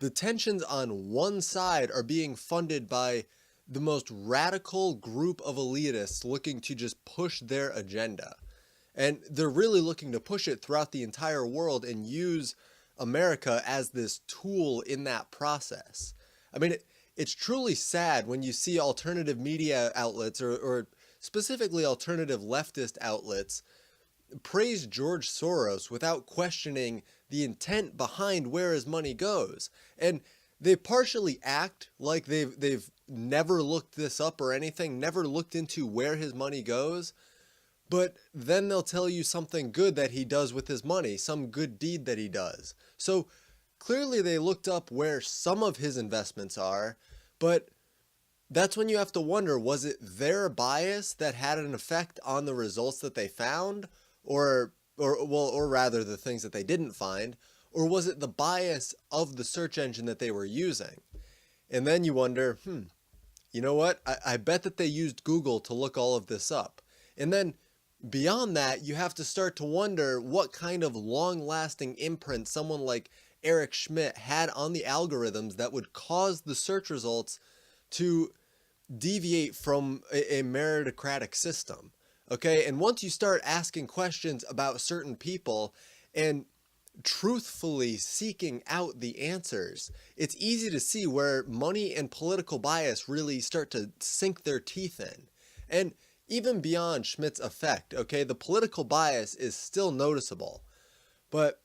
the tensions on one side are being funded by the most radical group of elitists looking to just push their agenda. And they're really looking to push it throughout the entire world and use America as this tool in that process. I mean, it's truly sad when you see alternative media outlets or specifically alternative leftist outlets praise George Soros without questioning the intent behind where his money goes. And they partially act like they've never looked this up or anything, never looked into where his money goes, but then they'll tell you something good that he does with his money, some good deed that he does. So clearly they looked up where some of his investments are, but that's when you have to wonder, was it their bias that had an effect on the results that they found? Or rather the things that they didn't find, or was it the bias of the search engine that they were using? And then you wonder, you know what? I bet that they used Google to look all of this up. And then beyond that, you have to start to wonder what kind of long-lasting imprint someone like Eric Schmidt had on the algorithms that would cause the search results to deviate from a meritocratic system. Okay, and once you start asking questions about certain people and truthfully seeking out the answers, it's easy to see where money and political bias really start to sink their teeth in. And even beyond Schmidt's effect, okay, the political bias is still noticeable. But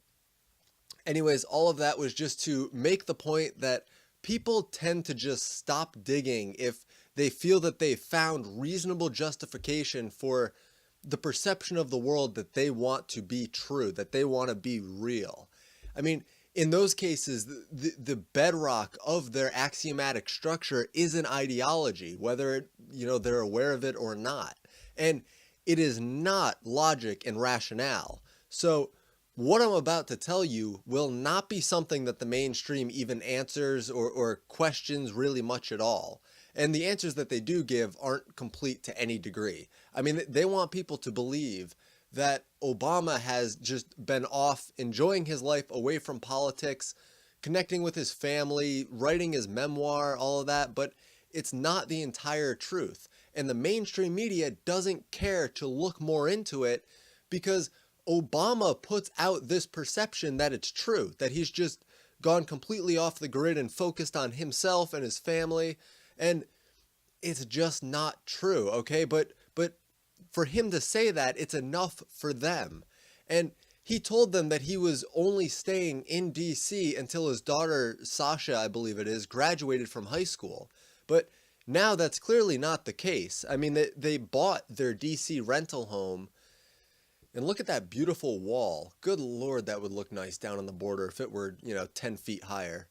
anyways, all of that was just to make the point that people tend to just stop digging if they feel that they've found reasonable justification for the perception of the world that they want to be true, that they want to be real. I mean, in those cases, the bedrock of their axiomatic structure is an ideology, whether they're aware of it or not. And it is not logic and rationale. So what I'm about to tell you will not be something that the mainstream even answers or questions really much at all. And the answers that they do give aren't complete to any degree. I mean, they want people to believe that Obama has just been off enjoying his life away from politics, connecting with his family, writing his memoir, all of that, but it's not the entire truth. And the mainstream media doesn't care to look more into it because Obama puts out this perception that it's true, that he's just gone completely off the grid and focused on himself and his family. And it's just not true, okay? But for him to say that, it's enough for them. And he told them that he was only staying in DC until his daughter, Sasha, I believe it is, graduated from high school. But now that's clearly not the case. I mean, they bought their DC rental home. And look at that beautiful wall. Good Lord, that would look nice down on the border if it were, 10 feet higher.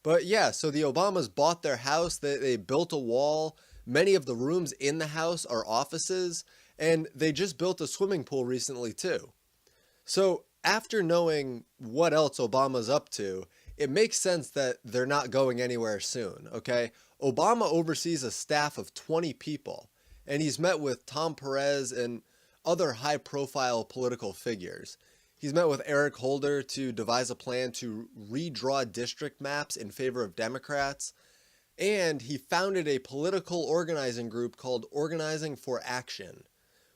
But yeah, so the Obamas bought their house, they built a wall. Many of the rooms in the house are offices, and they just built a swimming pool recently too. So after knowing what else Obama's up to, it makes sense that they're not going anywhere soon, okay? Obama oversees a staff of 20 people, and he's met with Tom Perez and other high-profile political figures. He's met with Eric Holder to devise a plan to redraw district maps in favor of Democrats, and he founded a political organizing group called Organizing for Action,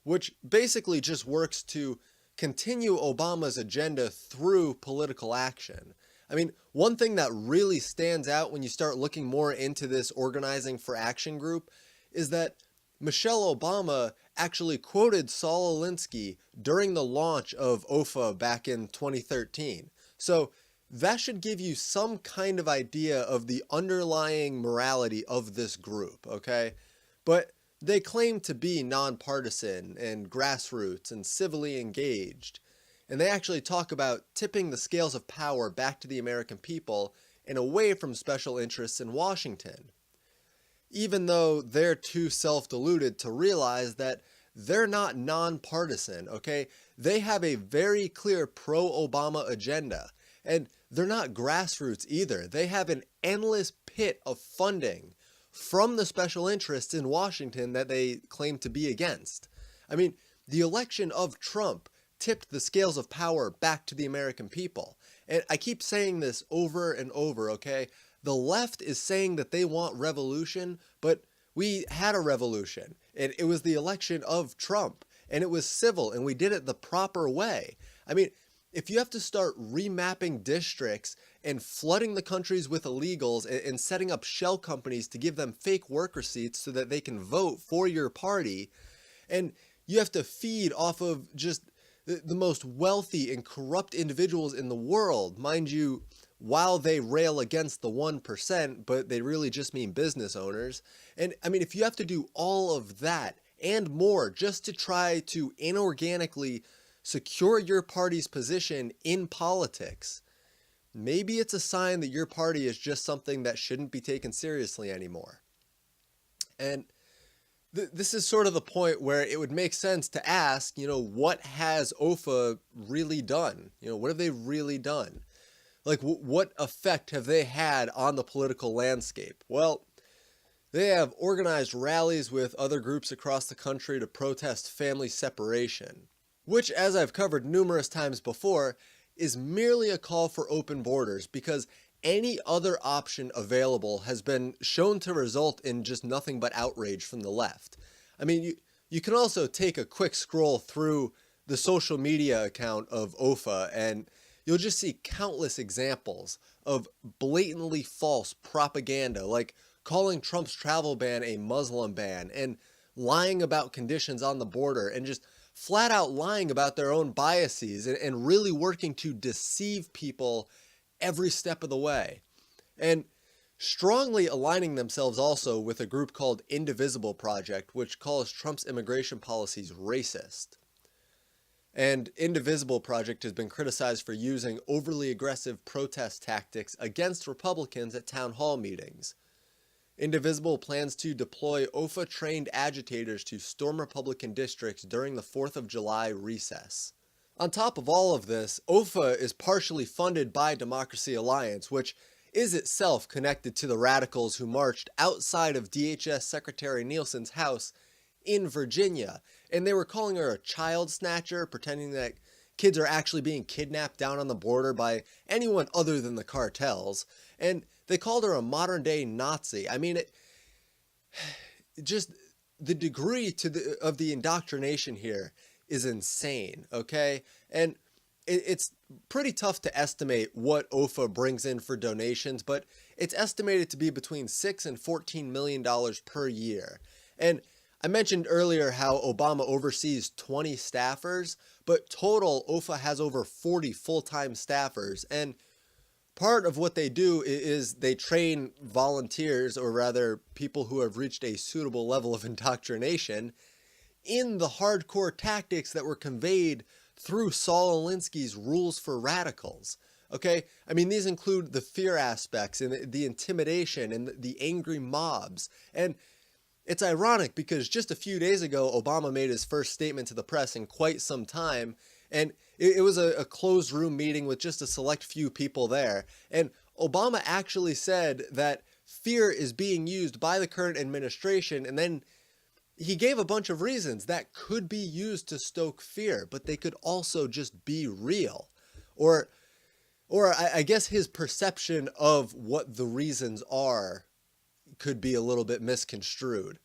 which basically just works to continue Obama's agenda through political action. I mean, one thing that really stands out when you start looking more into this Organizing for Action group is that Michelle Obama actually quoted Saul Alinsky during the launch of OFA back in 2013. So that should give you some kind of idea of the underlying morality of this group, okay? But they claim to be nonpartisan and grassroots and civilly engaged. And they actually talk about tipping the scales of power back to the American people and away from special interests in Washington. Even though they're too self-deluded to realize that they're not nonpartisan, okay? They have a very clear pro-Obama agenda, and they're not grassroots either. They have an endless pit of funding from the special interests in Washington that they claim to be against. I mean, the election of Trump tipped the scales of power back to the American people, And I keep saying this over and over, okay? The left is saying that they want revolution, but we had a revolution, and it was the election of Trump, and it was civil, and we did it the proper way. I mean, if you have to start remapping districts and flooding the countries with illegals and setting up shell companies to give them fake work receipts so that they can vote for your party, and you have to feed off of just the most wealthy and corrupt individuals in the world, mind you, while they rail against the 1%, but they really just mean business owners. And I mean, if you have to do all of that and more just to try to inorganically secure your party's position in politics, maybe it's a sign that your party is just something that shouldn't be taken seriously anymore. And this is sort of the point where it would make sense to ask, what has OFA really done? What have they really done? Like, what effect have they had on the political landscape? Well, they have organized rallies with other groups across the country to protest family separation, which, as I've covered numerous times before, is merely a call for open borders because any other option available has been shown to result in just nothing but outrage from the left. I mean, you can also take a quick scroll through the social media account of OFA and you'll just see countless examples of blatantly false propaganda, like calling Trump's travel ban a Muslim ban and lying about conditions on the border and just flat out lying about their own biases and really working to deceive people every step of the way. And strongly aligning themselves also with a group called Indivisible Project, which calls Trump's immigration policies racist. And Indivisible Project has been criticized for using overly aggressive protest tactics against Republicans at town hall meetings. Indivisible plans to deploy OFA-trained agitators to storm Republican districts during the 4th of July recess. On top of all of this, OFA is partially funded by Democracy Alliance, which is itself connected to the radicals who marched outside of DHS Secretary Nielsen's house in Virginia. And they were calling her a child snatcher, pretending that kids are actually being kidnapped down on the border by anyone other than the cartels. And they called her a modern-day Nazi. I mean, just the degree of the indoctrination here is insane, okay? And it's pretty tough to estimate what OFA brings in for donations, but it's estimated to be between $6 and $14 million per year. And I mentioned earlier how Obama oversees 20 staffers, but total OFA has over 40 full-time staffers. And part of what they do is they train volunteers, or rather people who have reached a suitable level of indoctrination, in the hardcore tactics that were conveyed through Saul Alinsky's Rules for Radicals. Okay? I mean, these include the fear aspects and the intimidation and the angry mobs. And it's ironic because just a few days ago, Obama made his first statement to the press in quite some time, and it was a closed room meeting with just a select few people there. And Obama actually said that fear is being used by the current administration, and then he gave a bunch of reasons that could be used to stoke fear, but they could also just be real. Or I guess his perception of what the reasons are could be a little bit misconstrued.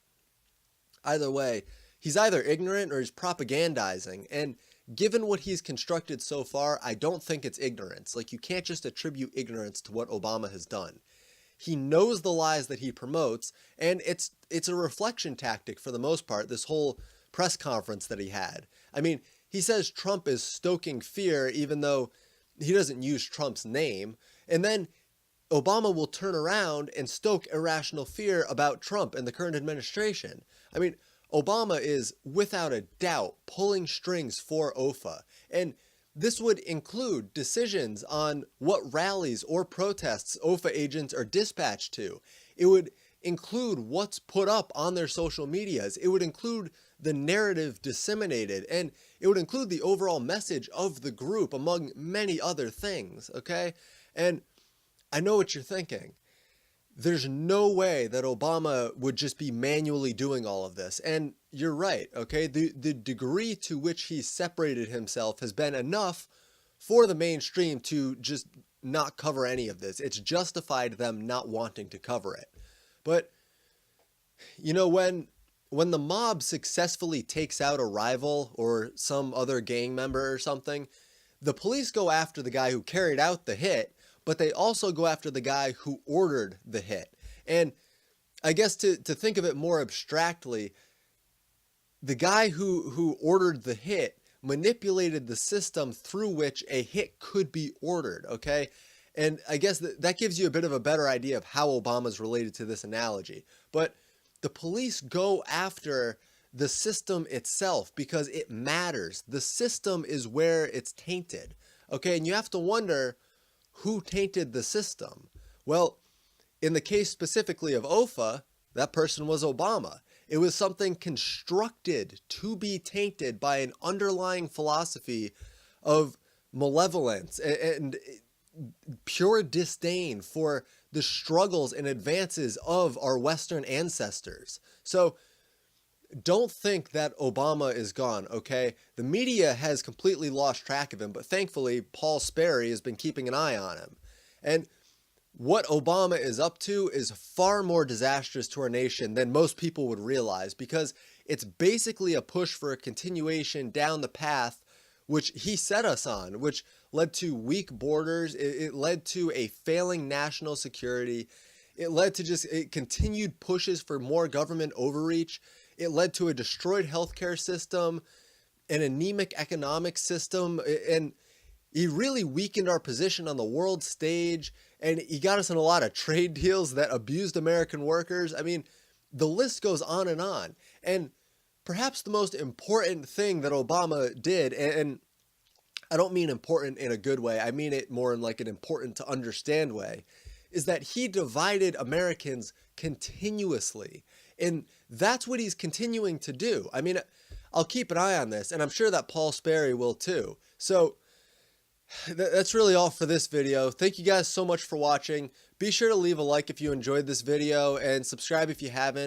Either way, he's either ignorant or he's propagandizing, and given what he's constructed so far, I don't think it's ignorance. Like, you can't just attribute ignorance to what Obama has done. He knows the lies that he promotes, and it's a reflection tactic for the most part, this whole press conference that he had. I mean, he says Trump is stoking fear even though he doesn't use Trump's name, and then Obama will turn around and stoke irrational fear about Trump and the current administration. I mean, Obama is without a doubt pulling strings for OFA, and this would include decisions on what rallies or protests OFA agents are dispatched to. It would include what's put up on their social medias. It would include the narrative disseminated, and it would include the overall message of the group, among many other things, okay? And I know what you're thinking. There's no way that Obama would just be manually doing all of this. And you're right, okay? The degree to which he's separated himself has been enough for the mainstream to just not cover any of this. It's justified them not wanting to cover it. But, you know, when the mob successfully takes out a rival or some other gang member or something, the police go after the guy who carried out the hit, but they also go after the guy who ordered the hit. And I guess to think of it more abstractly, the guy who ordered the hit manipulated the system through which a hit could be ordered, okay? And I guess that gives you a bit of a better idea of how Obama's related to this analogy. But the police go after the system itself because it matters. The system is where it's tainted, okay? And you have to wonder who tainted the system. Well, in the case specifically of OFA, that person was Obama. It was something constructed to be tainted by an underlying philosophy of malevolence and pure disdain for the struggles and advances of our Western ancestors. So don't think that Obama is gone, okay? The media has completely lost track of him, but thankfully Paul Sperry has been keeping an eye on him. And what Obama is up to is far more disastrous to our nation than most people would realize, because it's basically a push for a continuation down the path which he set us on, which led to weak borders. It led to a failing national security. It led to just continued pushes for more government overreach. It led to a destroyed healthcare system, an anemic economic system, and he really weakened our position on the world stage, and he got us in a lot of trade deals that abused American workers. I mean, the list goes on. And perhaps the most important thing that Obama did, and I don't mean important in a good way, I mean it more in like an important to understand way, is that he divided Americans continuously. And that's what he's continuing to do. I mean, I'll keep an eye on this, and I'm sure that Paul Sperry will too. So that's really all for this video. Thank you guys so much for watching. Be sure to leave a like if you enjoyed this video and subscribe if you haven't.